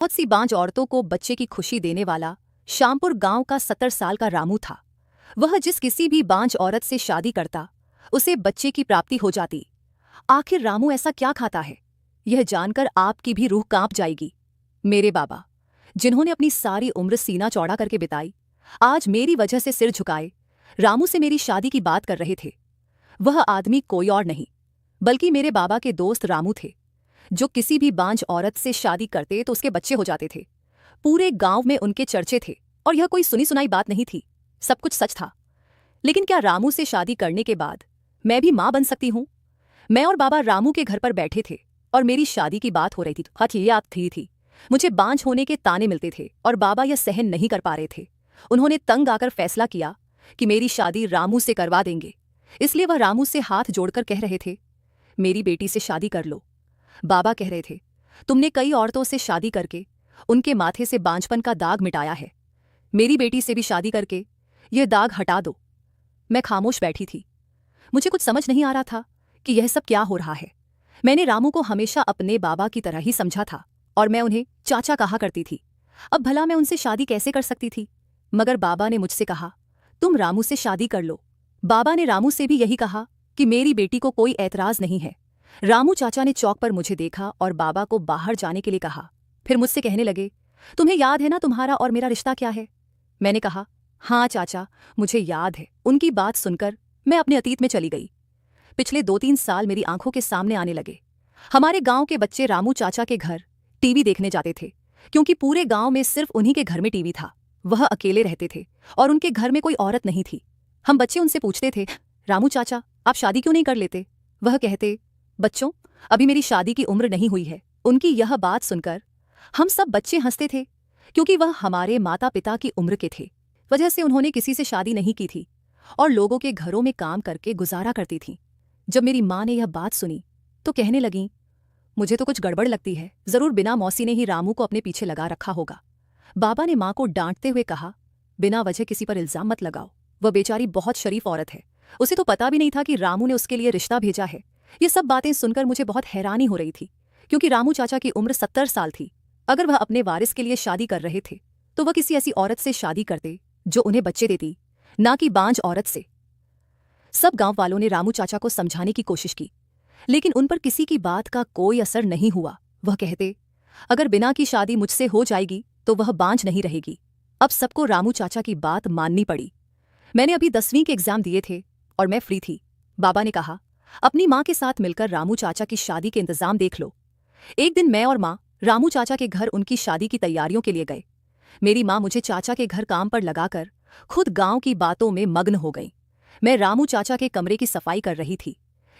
बहुत सी बांझ औरतों को बच्चे की खुशी देने वाला श्यामपुर गांव का 70 साल का रामू था। वह जिस किसी भी बांझ औरत से शादी करता उसे बच्चे की प्राप्ति हो जाती। आखिर रामू ऐसा क्या खाता है, यह जानकर आपकी भी रूह कांप जाएगी। मेरे बाबा, जिन्होंने अपनी सारी उम्र सीना चौड़ा करके बिताई, आज मेरी वजह से सिर झुकाए रामू से मेरी शादी की बात कर रहे थे। वह आदमी कोई और नहीं बल्कि मेरे बाबा के दोस्त रामू थे, जो किसी भी बांझ औरत से शादी करते तो उसके बच्चे हो जाते थे। पूरे गांव में उनके चर्चे थे और यह कोई सुनी सुनाई बात नहीं थी, सब कुछ सच था। लेकिन क्या रामू से शादी करने के बाद मैं भी मां बन सकती हूं? मैं और बाबा रामू के घर पर बैठे थे और मेरी शादी की बात हो रही थी। हाँ, ये आप थी। मुझे बांझ होने के ताने मिलते थे और बाबा यह सहन नहीं कर पा रहे थे। उन्होंने तंग आकर फैसला किया कि मेरी शादी रामू से करवा देंगे। इसलिए वह रामू से हाथ जोड़कर कह रहे थे, मेरी बेटी से शादी कर लो। बाबा कह रहे थे, तुमने कई औरतों से शादी करके उनके माथे से बांझपन का दाग मिटाया है, मेरी बेटी से भी शादी करके यह दाग हटा दो। मैं खामोश बैठी थी। मुझे कुछ समझ नहीं आ रहा था कि यह सब क्या हो रहा है। मैंने रामू को हमेशा अपने बाबा की तरह ही समझा था और मैं उन्हें चाचा कहा करती थी। अब भला मैं उनसे शादी कैसे कर सकती थी? मगर बाबा ने मुझसे कहा, तुम रामू से शादी कर लो। बाबा ने रामू से भी यही कहा कि मेरी बेटी को कोई ऐतराज नहीं है। रामू चाचा ने चौक पर मुझे देखा और बाबा को बाहर जाने के लिए कहा। फिर मुझसे कहने लगे, तुम्हें याद है ना तुम्हारा और मेरा रिश्ता क्या है? मैंने कहा, हाँ चाचा, मुझे याद है। उनकी बात सुनकर मैं अपने अतीत में चली गई। पिछले 2-3 साल मेरी आंखों के सामने आने लगे। हमारे गांव के बच्चे रामू चाचा के घर टीवी देखने जाते थे, क्योंकि पूरे गांव में सिर्फ उन्हीं के घर में टीवी था। वह अकेले रहते थे और उनके घर में कोई औरत नहीं थी। हम बच्चे उनसे पूछते थे, रामू चाचा, आप शादी क्यों नहीं कर लेते? वह कहते, बच्चों, अभी मेरी शादी की उम्र नहीं हुई है। उनकी यह बात सुनकर हम सब बच्चे हंसते थे, क्योंकि वह हमारे माता पिता की उम्र के थे। वजह से उन्होंने किसी से शादी नहीं की थी और लोगों के घरों में काम करके गुजारा करती थीं। जब मेरी माँ ने यह बात सुनी तो कहने लगीं, मुझे तो कुछ गड़बड़ लगती है, जरूर बिना मौसी ने ही रामू को अपने पीछे लगा रखा होगा। बाबा ने माँ को डांटते हुए कहा, बिना वजह किसी पर इल्जाम मत लगाओ। वह बेचारी बहुत शरीफ औरत है, उसे तो पता भी नहीं था कि रामू ने उसके लिए रिश्ता भेजा है। ये सब बातें सुनकर मुझे बहुत हैरानी हो रही थी, क्योंकि रामू चाचा की उम्र 70 साल थी। अगर वह अपने वारिस के लिए शादी कर रहे थे तो वह किसी ऐसी औरत से शादी करते जो उन्हें बच्चे देती, ना कि बांझ औरत से। सब गांव वालों ने रामू चाचा को समझाने की कोशिश की, लेकिन उन पर किसी की बात का कोई असर नहीं हुआ। वह कहते, अगर बिना की शादी मुझसे हो जाएगी तो वह बांझ नहीं रहेगी। अब सबको रामू चाचा की बात माननी पड़ी। मैंने अभी 10वीं के एग्जाम दिए थे और मैं फ्री थी। बाबा ने कहा, अपनी माँ के साथ मिलकर रामू चाचा की शादी के इंतजाम देख लो। एक दिन मैं और माँ रामू चाचा के घर उनकी शादी की तैयारियों के लिए गए। मेरी माँ मुझे चाचा के घर काम पर लगाकर खुद गांव की बातों में मग्न हो गई। मैं रामू चाचा के कमरे की सफाई कर रही थी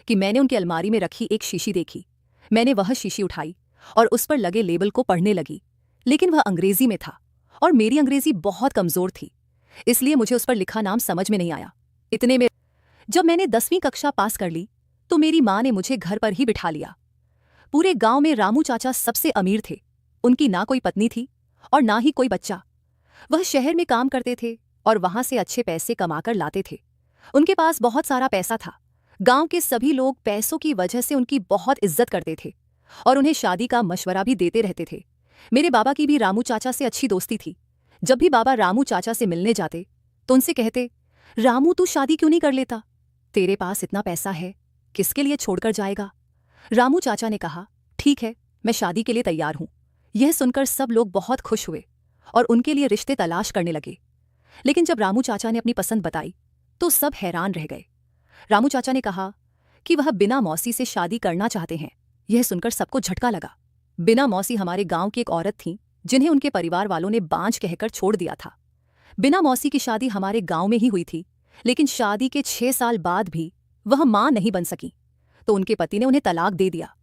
कि मैंने उनकी अलमारी में रखी एक शीशी देखी। मैंने वह शीशी उठाई और उस पर लगे लेबल को पढ़ने लगी, लेकिन वह अंग्रेजी में था और मेरी अंग्रेजी बहुत कमजोर थी, इसलिए मुझे उस पर लिखा नाम समझ में नहीं आया। इतने में जब मैंने 10वीं कक्षा पास कर ली तो मेरी माँ ने मुझे घर पर ही बिठा लिया। पूरे गांव में रामू चाचा सबसे अमीर थे। उनकी ना कोई पत्नी थी और ना ही कोई बच्चा। वह शहर में काम करते थे और वहां से अच्छे पैसे कमाकर लाते थे। उनके पास बहुत सारा पैसा था। गांव के सभी लोग पैसों की वजह से उनकी बहुत इज्जत करते थे और उन्हें शादी का मशवरा भी देते रहते थे। मेरे बाबा की भी रामू चाचा से अच्छी दोस्ती थी। जब भी बाबा रामू चाचा से मिलने जाते तो उनसे कहते, रामू तू शादी क्यों नहीं कर लेता? तेरे पास इतना पैसा है, किसके लिए छोड़कर जाएगा? रामू चाचा ने कहा, ठीक है, मैं शादी के लिए तैयार हूं। यह सुनकर सब लोग बहुत खुश हुए और उनके लिए रिश्ते तलाश करने लगे। लेकिन जब रामू चाचा ने अपनी पसंद बताई तो सब हैरान रह गए। रामू चाचा ने कहा कि वह बिना मौसी से शादी करना चाहते हैं। यह सुनकर सबको झटका लगा। बिना मौसी हमारे गांव की एक औरत थी जिन्हें उनके परिवार वालों ने बांझ कहकर छोड़ दिया था। बिना मौसी की शादी हमारे गांव में ही हुई थी, लेकिन शादी के 6 साल बाद भी वह मां नहीं बन सकी, तो उनके पति ने उन्हें तलाक दे दिया।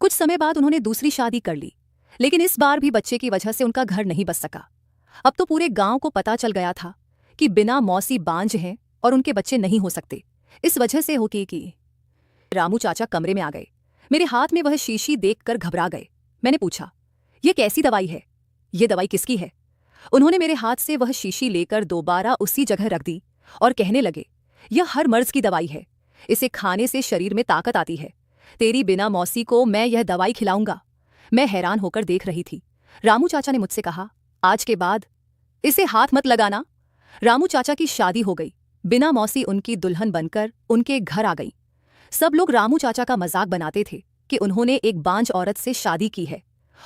कुछ समय बाद उन्होंने दूसरी शादी कर ली, लेकिन इस बार भी बच्चे की वजह से उनका घर नहीं बस सका। अब तो पूरे गांव को पता चल गया था कि बिना मौसी बांझ हैं और उनके बच्चे नहीं हो सकते। इस वजह से हो कि रामू चाचा कमरे में आ गए। मेरे हाथ में वह शीशी देखकर घबरा गए। मैंने पूछा, यह कैसी दवाई है? ये दवाई किसकी है? उन्होंने मेरे हाथ से वह शीशी लेकर दोबारा उसी जगह रख दी और कहने लगे, यह हर मर्ज की दवाई है, इसे खाने से शरीर में ताकत आती है। तेरी बिना मौसी को मैं यह दवाई खिलाऊंगा। मैं हैरान होकर देख रही थी। रामू चाचा ने मुझसे कहा, आज के बाद इसे हाथ मत लगाना। रामू चाचा की शादी हो गई। बिना मौसी उनकी दुल्हन बनकर उनके घर आ गई। सब लोग रामू चाचा का मजाक बनाते थे कि उन्होंने एक बांझ औरत से शादी की है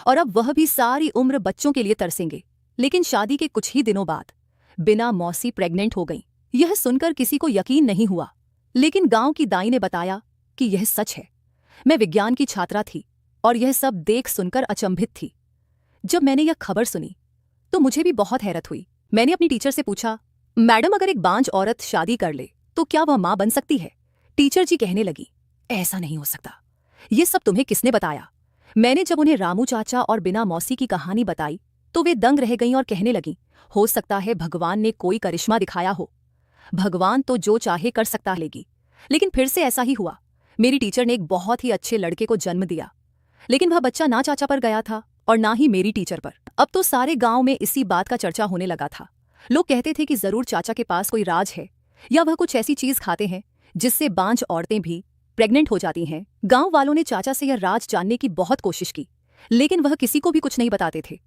और अब वह भी सारी उम्र बच्चों के लिए तरसेंगे। लेकिन शादी के कुछ ही दिनों बाद बिना मौसी प्रेग्नेंट हो गई। यह सुनकर किसी को यकीन नहीं हुआ, लेकिन गांव की दाई ने बताया कि यह सच है। मैं विज्ञान की छात्रा थी और यह सब देख सुनकर अचंभित थी। जब मैंने यह खबर सुनी तो मुझे भी बहुत हैरत हुई। मैंने अपनी टीचर से पूछा, मैडम अगर एक बांझ औरत शादी कर ले तो क्या वह मां बन सकती है? टीचर जी कहने लगी, ऐसा नहीं हो सकता। ये सब तुम्हें किसने बताया? मैंने जब उन्हें रामू चाचा और बिना मौसी की कहानी बताई तो वे दंग रह गईं और कहने लगीं, हो सकता है भगवान ने कोई करिश्मा दिखाया हो। भगवान तो जो चाहे कर सकता लेगी। लेकिन फिर से ऐसा ही हुआ। मेरी टीचर ने एक बहुत ही अच्छे लड़के को जन्म दिया, लेकिन वह बच्चा ना चाचा पर गया था और ना ही मेरी टीचर पर। अब तो सारे गांव में इसी बात का चर्चा होने लगा था। लोग कहते थे कि जरूर चाचा के पास कोई राज है या वह कुछ ऐसी चीज खाते हैं जिससे बांझ औरतें भी प्रेग्नेंट हो जाती हैं। गांव वालों ने चाचा से यह राज जानने की बहुत कोशिश की, लेकिन वह किसी को भी कुछ नहीं बताते थे।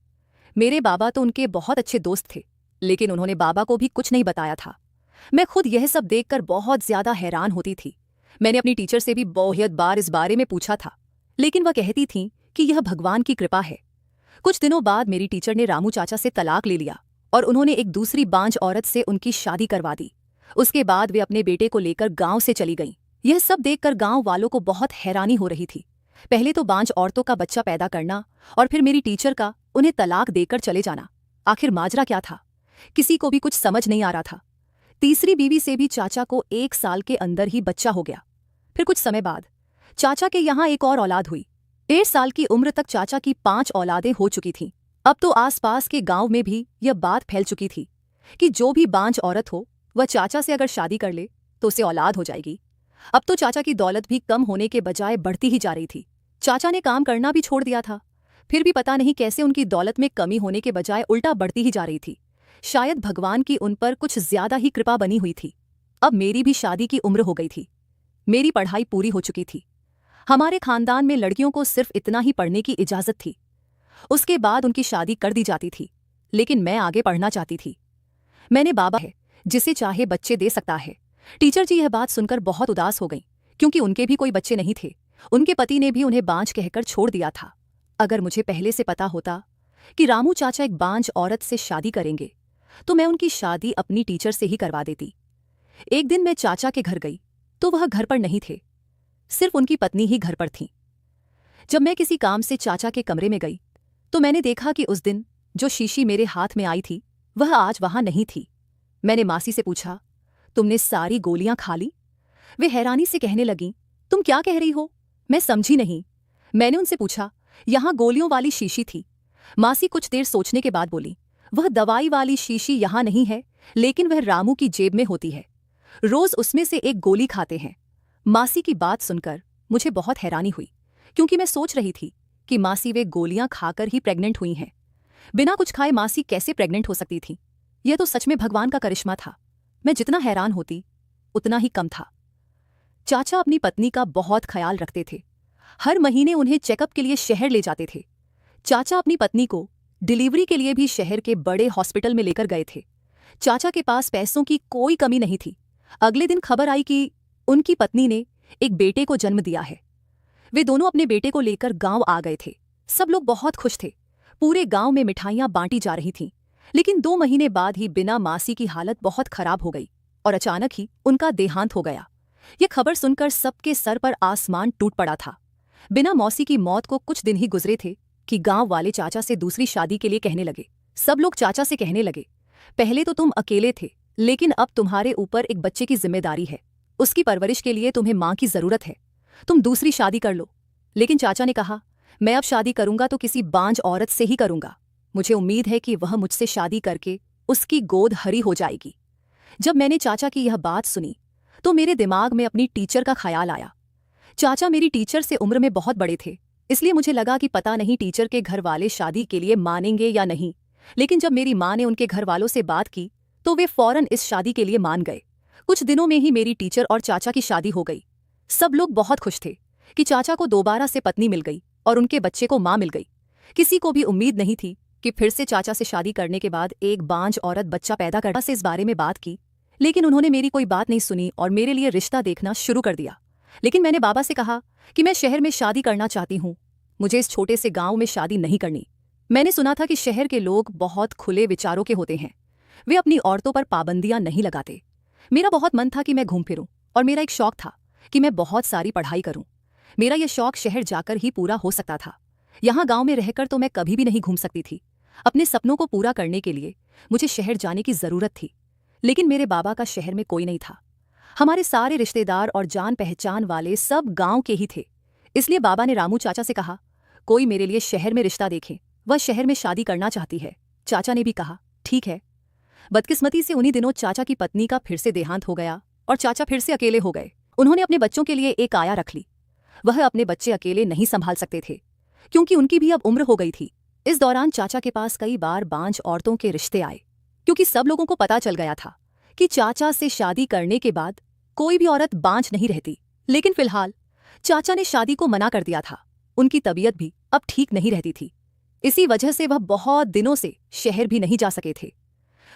मेरे बाबा तो उनके बहुत अच्छे दोस्त थे, लेकिन उन्होंने बाबा को भी कुछ नहीं बताया था। मैं खुद यह सब देखकर बहुत ज्यादा हैरान होती थी। मैंने अपनी टीचर से भी बहुत बार इस बारे में पूछा था, लेकिन वह कहती थी कि यह भगवान की कृपा है। कुछ दिनों बाद मेरी टीचर ने रामू चाचा से तलाक ले लिया और उन्होंने एक दूसरी बांझ औरत से उनकी शादी करवा दी। उसके बाद वे अपने बेटे को लेकर गांव से चली गईं। यह सब देखकर गांव वालों को बहुत हैरानी हो रही थी। पहले तो बांझ औरतों का बच्चा पैदा करना और फिर मेरी टीचर का उन्हें तलाक देकर चले जाना। आखिर माजरा क्या था? किसी को भी कुछ समझ नहीं आ रहा था। तीसरी बीवी से भी चाचा को 1 साल के अंदर ही बच्चा हो गया। फिर कुछ समय बाद चाचा के यहाँ एक और औलाद हुई। 1.5 साल की उम्र तक चाचा की 5 औलादें हो चुकी थीं। अब तो आसपास के गांव में भी यह बात फैल चुकी थी कि जो भी बांझ औरत हो वह चाचा से अगर शादी कर ले तो उसे औलाद हो जाएगी। अब तो चाचा की दौलत भी कम होने के बजाय बढ़ती ही जा रही थी। चाचा ने काम करना भी छोड़ दिया था, फिर भी पता नहीं कैसे उनकी दौलत में कमी होने के बजाय उल्टा बढ़ती ही जा रही थी। शायद भगवान की उन पर कुछ ज्यादा ही कृपा बनी हुई थी। अब मेरी भी शादी की उम्र हो गई थी। मेरी पढ़ाई पूरी हो चुकी थी। हमारे खानदान में लड़कियों को सिर्फ इतना ही पढ़ने की इजाजत थी, उसके बाद उनकी शादी कर दी जाती थी। लेकिन मैं आगे पढ़ना चाहती थी। मैंने बाबा है जिसे चाहे बच्चे दे सकता है। टीचर जी यह बात सुनकर बहुत उदास हो गई, क्योंकि उनके भी कोई बच्चे नहीं थे। उनके पति ने भी उन्हें बांझ कहकर छोड़ दिया था। अगर मुझे पहले से पता होता कि रामू चाचा एक बांझ औरत से शादी करेंगे तो मैं उनकी शादी अपनी टीचर से ही करवा देती। एक दिन मैं चाचा के घर गई तो वह घर पर नहीं थे, सिर्फ उनकी पत्नी ही घर पर थी। जब मैं किसी काम से चाचा के कमरे में गई तो मैंने देखा कि उस दिन जो शीशी मेरे हाथ में आई थी वह आज वहां नहीं थी। मैंने मासी से पूछा, तुमने सारी गोलियां खा ली? वे हैरानी से कहने लगीं, तुम क्या कह रही हो? मैं समझी नहीं। मैंने उनसे पूछा, यहां गोलियों वाली शीशी थी। मासी कुछ देर सोचने के बाद बोली, वह दवाई वाली शीशी यहां नहीं है, लेकिन वह रामू की जेब में होती है। रोज उसमें से एक गोली खाते हैं। मासी की बात सुनकर मुझे बहुत हैरानी हुई, क्योंकि मैं सोच रही थी कि मासी वे गोलियां खाकर ही प्रेग्नेंट हुई हैं। बिना कुछ खाए मासी कैसे प्रेग्नेंट हो सकती थी? यह तो सच में भगवान का करिश्मा था। मैं जितना हैरान होती उतना ही कम था। चाचा अपनी पत्नी का बहुत ख्याल रखते थे। हर महीने उन्हें चेकअप के लिए शहर ले जाते थे। चाचा अपनी पत्नी को डिलीवरी के लिए भी शहर के बड़े हॉस्पिटल में लेकर गए थे। चाचा के पास पैसों की कोई कमी नहीं थी। अगले दिन खबर आई कि उनकी पत्नी ने एक बेटे को जन्म दिया है। वे दोनों अपने बेटे को लेकर गांव आ गए थे। सब लोग बहुत खुश थे। पूरे गांव में मिठाइयां बांटी जा रही थीं। लेकिन 2 महीने बाद ही बिना मासी की हालत बहुत खराब हो गई और अचानक ही उनका देहांत हो गया। यह खबर सुनकर सबके सर पर आसमान टूट पड़ा था। बिना मौसी की मौत को कुछ दिन ही गुजरे थे कि गांव वाले चाचा से दूसरी शादी के लिए कहने लगे। सब लोग चाचा से कहने लगे, पहले तो तुम अकेले थे, लेकिन अब तुम्हारे ऊपर एक बच्चे की जिम्मेदारी है। उसकी परवरिश के लिए तुम्हें मां की जरूरत है। तुम दूसरी शादी कर लो। लेकिन चाचा ने कहा, मैं अब शादी करूंगा तो किसी बांझ औरत से ही करूंगा। मुझे उम्मीद है कि वह मुझसे शादी करके उसकी गोद हरी हो जाएगी। जब मैंने चाचा की यह बात सुनी तो मेरे दिमाग में अपनी टीचर का ख्याल आया। चाचा मेरी टीचर से उम्र में बहुत बड़े थे, इसलिए मुझे लगा कि पता नहीं टीचर के घर वाले शादी के लिए मानेंगे या नहीं। लेकिन जब मेरी माँ ने उनके घर वालों से बात की तो वे फौरन इस शादी के लिए मान गए। कुछ दिनों में ही मेरी टीचर और चाचा की शादी हो गई। सब लोग बहुत खुश थे कि चाचा को दोबारा से पत्नी मिल गई और उनके बच्चे को माँ मिल गई। किसी को भी उम्मीद नहीं थी कि फिर से चाचा से शादी करने के बाद एक बांझ औरत बच्चा पैदा करने से इस बारे में बात की, लेकिन उन्होंने मेरी कोई बात नहीं सुनी और मेरे लिए रिश्ता देखना शुरू कर दिया। लेकिन मैंने बाबा से कहा कि मैं शहर में शादी करना चाहती हूँ, मुझे इस छोटे से गांव में शादी नहीं करनी। मैंने सुना था कि शहर के लोग बहुत खुले विचारों के होते हैं, वे अपनी औरतों पर पाबंदियां नहीं लगाते। मेरा बहुत मन था कि मैं घूम फिरूं और मेरा एक शौक था कि मैं बहुत सारी पढ़ाई करूं। मेरा यह शौक शहर जाकर ही पूरा हो सकता था, यहाँ गांव में रहकर तो मैं कभी भी नहीं घूम सकती थी। अपने सपनों को पूरा करने के लिए मुझे शहर जाने की जरूरत थी, लेकिन मेरे बाबा का शहर में कोई नहीं था। हमारे सारे रिश्तेदार और जान पहचान वाले सब गांव के ही थे। इसलिए बाबा ने रामू चाचा से कहा, कोई मेरे लिए शहर में रिश्ता देखे, वह शहर में शादी करना चाहती है। चाचा ने भी कहा, ठीक है। बदकिस्मती से उन्हीं दिनों चाचा की पत्नी का फिर से देहांत हो गया और चाचा फिर से अकेले हो गए। उन्होंने अपने बच्चों के लिए एक आया रख ली। वह अपने बच्चे अकेले नहीं संभाल सकते थे, क्योंकि उनकी भी अब उम्र हो गई थी। इस दौरान चाचा के पास कई बार बांझ औरतों के रिश्ते आए, क्योंकि सब लोगों को पता चल गया था कि चाचा से शादी करने के बाद कोई भी औरत बांझ नहीं रहती। लेकिन फिलहाल चाचा ने शादी को मना कर दिया था। उनकी तबीयत भी अब ठीक नहीं रहती थी। इसी वजह से वह बहुत दिनों से शहर भी नहीं जा सके थे।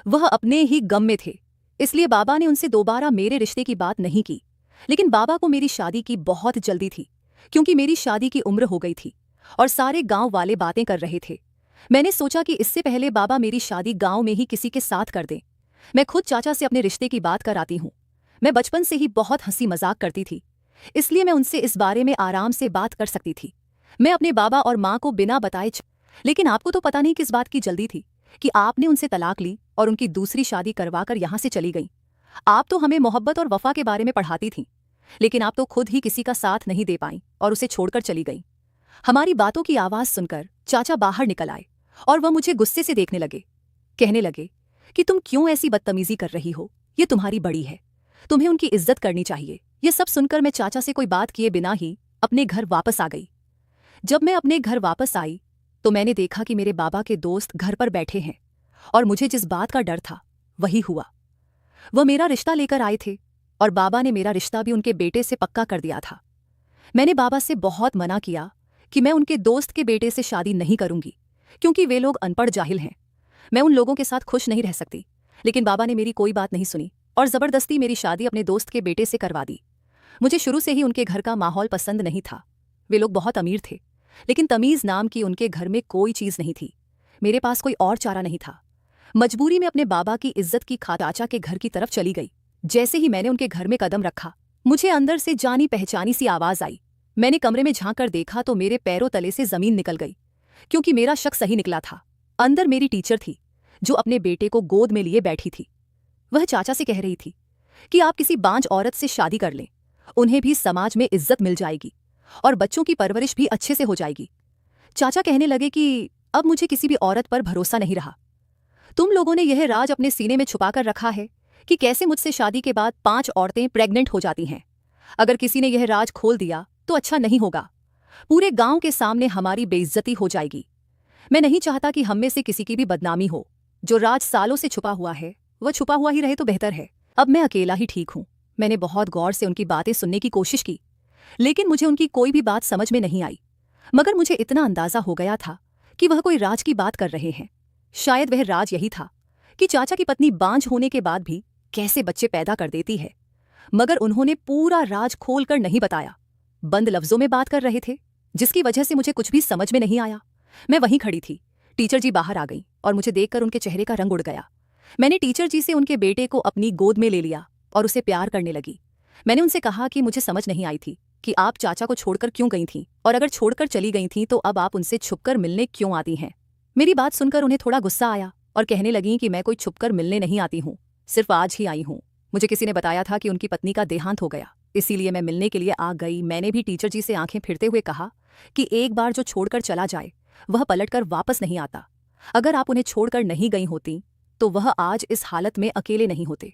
वह अपने ही गम में थे। इसलिए बाबा ने उनसे दोबारा मेरे रिश्ते की बात नहीं की। लेकिन बाबा को मेरी शादी की बहुत जल्दी थी, क्योंकि मेरी शादी की उम्र हो गई थी और सारे गांव वाले बातें कर रहे थे। मैंने सोचा कि इससे पहले बाबा मेरी शादी गांव में ही किसी के साथ कर दें, मैं खुद चाचा से अपने रिश्ते की बात कर आती हूँ। मैं बचपन से ही बहुत हंसी मजाक करती थी, इसलिए मैं उनसे इस बारे में आराम से बात कर सकती थी। मैं अपने बाबा और माँ को बिना बताए लेकिन आपको तो पता नहीं किस बात की जल्दी थी कि आपने उनसे तलाक ली और उनकी दूसरी शादी करवाकर यहाँ से चली गई। आप तो हमें मोहब्बत और वफा के बारे में पढ़ाती थीं, लेकिन आप तो खुद ही किसी का साथ नहीं दे पाईं और उसे छोड़कर चली गईं। हमारी बातों की आवाज़ सुनकर चाचा बाहर निकल आए और वह मुझे गुस्से से देखने लगे। कहने लगे कि तुम क्यों ऐसी बदतमीजी कर रही हो, ये तुम्हारी बड़ी है, तुम्हें उनकी इज्जत करनी चाहिए। ये सब सुनकर मैं चाचा से कोई बात किए बिना ही अपने घर वापस आ गई। जब मैं अपने घर वापस आई तो मैंने देखा कि मेरे बाबा के दोस्त घर पर बैठे हैं और मुझे जिस बात का डर था वही हुआ। वह मेरा रिश्ता लेकर आए थे और बाबा ने मेरा रिश्ता भी उनके बेटे से पक्का कर दिया था। मैंने बाबा से बहुत मना किया कि मैं उनके दोस्त के बेटे से शादी नहीं करूंगी, क्योंकि वे लोग अनपढ़ जाहिल हैं। मैं उन लोगों के साथ खुश नहीं रह सकती। लेकिन बाबा ने मेरी कोई बात नहीं सुनी और ज़बरदस्ती मेरी शादी अपने दोस्त के बेटे से करवा दी। मुझे शुरू से ही उनके घर का माहौल पसंद नहीं था। वे लोग बहुत अमीर थे, लेकिन तमीज़ नाम की उनके घर में कोई चीज़ नहीं थी। मेरे पास कोई और चारा नहीं था। मजबूरी में अपने बाबा की इज्जत की खातिर चाचा के घर की तरफ चली गई। जैसे ही मैंने उनके घर में कदम रखा, मुझे अंदर से जानी पहचानी सी आवाज़ आई। मैंने कमरे में झांक कर देखा तो मेरे पैरों तले से ज़मीन निकल गई, क्योंकि मेरा शक सही निकला था। अंदर मेरी टीचर थी, जो अपने बेटे को गोद में लिए बैठी थी। वह चाचा से कह रही थी कि आप किसी बांझ औरत से शादी कर लें, उन्हें भी समाज में इज्जत मिल जाएगी और बच्चों की परवरिश भी अच्छे से हो जाएगी। चाचा कहने लगे कि अब मुझे किसी भी औरत पर भरोसा नहीं रहा। तुम लोगों ने यह राज अपने सीने में छुपाकर रखा है कि कैसे मुझसे शादी के बाद 5 औरतें प्रेग्नेंट हो जाती हैं। अगर किसी ने यह राज खोल दिया तो अच्छा नहीं होगा। पूरे गांव के सामने हमारी बेइज्जती हो जाएगी। मैं नहीं चाहता कि हम में से किसी की भी बदनामी हो। जो राज सालों से छुपा हुआ है वह छुपा हुआ ही रहे तो बेहतर है। अब मैं अकेला ही ठीक हूँ। मैंने बहुत गौर से उनकी बातें सुनने की कोशिश की, लेकिन मुझे उनकी कोई भी बात समझ में नहीं आई। मगर मुझे इतना अंदाजा हो गया था कि वह कोई राज की बात कर रहे हैं। शायद वह राज यही था कि चाचा की पत्नी बांझ होने के बाद भी कैसे बच्चे पैदा कर देती है। मगर उन्होंने पूरा राज खोलकर नहीं बताया, बंद लफ्जों में बात कर रहे थे, जिसकी वजह से मुझे कुछ भी समझ में नहीं आया। मैं वहीं खड़ी थी। टीचर जी बाहर आ गईं और मुझे देखकर उनके चेहरे का रंग उड़ गया। मैंने टीचर जी से उनके बेटे को अपनी गोद में ले लिया और उसे प्यार करने लगी। मैंने उनसे कहा कि मुझे समझ नहीं आई थी कि आप चाचा को छोड़कर क्यों गई थीं, और अगर छोड़कर चली गई थीं तो अब आप उनसे छुपकर मिलने क्यों आती हैं। मेरी बात सुनकर उन्हें थोड़ा गुस्सा आया और कहने लगीं कि मैं कोई छुपकर मिलने नहीं आती हूँ, सिर्फ आज ही आई हूँ। मुझे किसी ने बताया था कि उनकी पत्नी का देहांत हो गया, इसीलिए मैं मिलने के लिए आ गई। मैंने भी टीचर जी से आंखें फिरते हुए कहा कि एक बार जो छोड़कर चला जाए वह पलटकर वापस नहीं आता। अगर आप उन्हें छोड़कर नहीं गई होती तो वह आज इस हालत में अकेले नहीं होते।